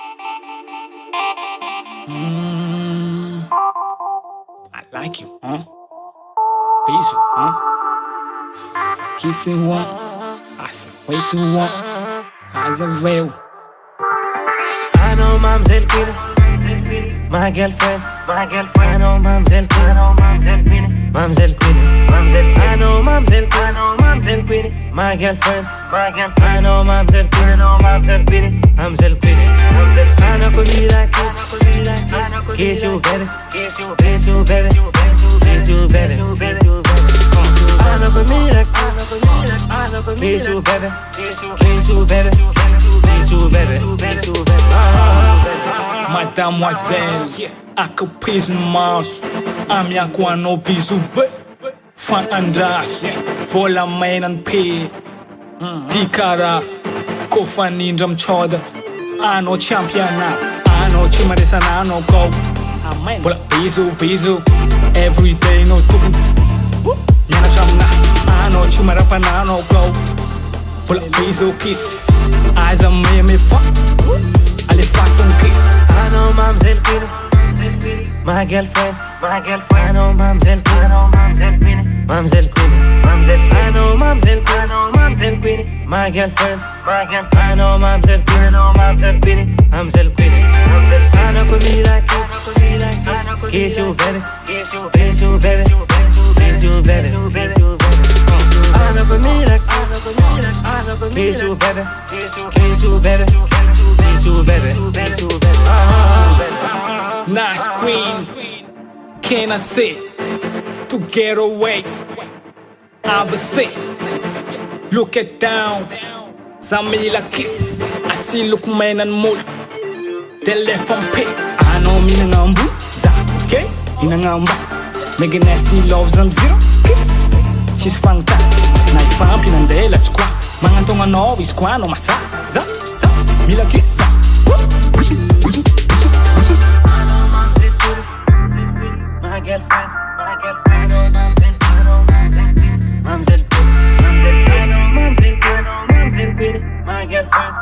I like you, huh? Beijo, huh? Kissing one, waiting one, as a veil. I know mom's el Pini, my girlfriend. I know mom's el Pini, mom's el Pini. I know mom's el Pini, my girlfriend. I know mom's el Pini, mom's el Pini. I know comida kiss you baby, kiss you baby, kiss you baby. I know comida kiss you baby, kiss you baby, kiss you baby. Mademoiselle, a caprice no maço. A minha guano bisu be. Fan andas, vola mainan pe. Di cara, kofanindram choda. Ano championa, ano chimarisa na no go. Vola bisu, every day no cooking. Yana chamna, ano chimarapa na no go. Vola bisu kiss, eyes a me fuck. Ali faço kiss. I know mom's el Pini, my girlfriend. I know mom's el Pini, mom's el Pini. I know mom's el Pini, my girlfriend. I know mom's el Pini, mom's el Pini. I know comida kiss you baby, kiss you baby, kiss you baby. I know comida kiss you baby, kiss you baby, kiss you baby. Nice queen, can I say to get away? I will say, look it down, Samila kiss. I see look man and mood. They left on pay. I know me nangambu, okay? Inangamba, make a nasty love some zero kiss. She's fun time, night fun pinande let's go. Mangantonga no is kwano masa, za, mila kiss. My girlfriend, I know mom's el Pini, I know mom's el Pini, my girlfriend,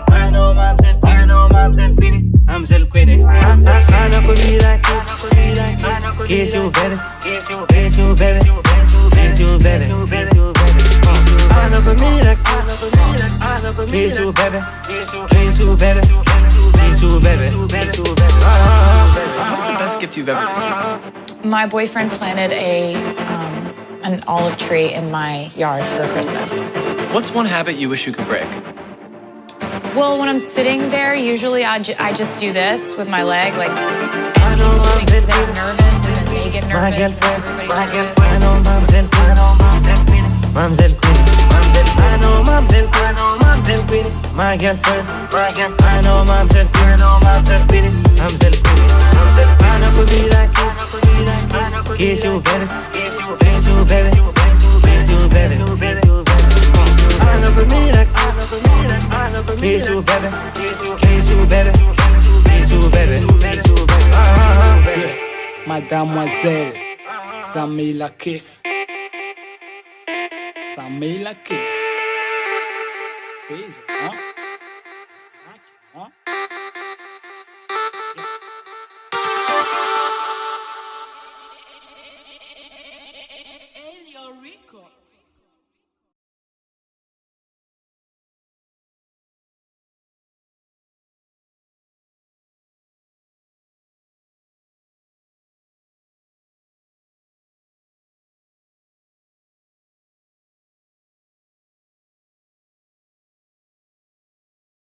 I know mom's el Pini, mom's el Pini. I know comida kiss you baby, kiss you baby, kiss you baby. I know comida kiss you baby, kiss you baby, kiss you baby. What's the best gift you've ever received? My boyfriend planted an olive tree in my yard for Christmas. What's one habit you wish you could break? Well, when I'm sitting there, usually I just do this with my leg, like, and people think that I'm nervous, and then they get nervous. My girlfriend, Everybody's I know mom's el Pini, mom's el Pini. I know mom's el Pini, my girlfriend. I know mom's el Pini, mom's el Pini. I know comida kiss you baby, kiss you baby, kiss you baby. I know comida kiss you baby, kiss you baby, kiss you baby. Mademoiselle, Samila kiss. Samila kiss. Beijo.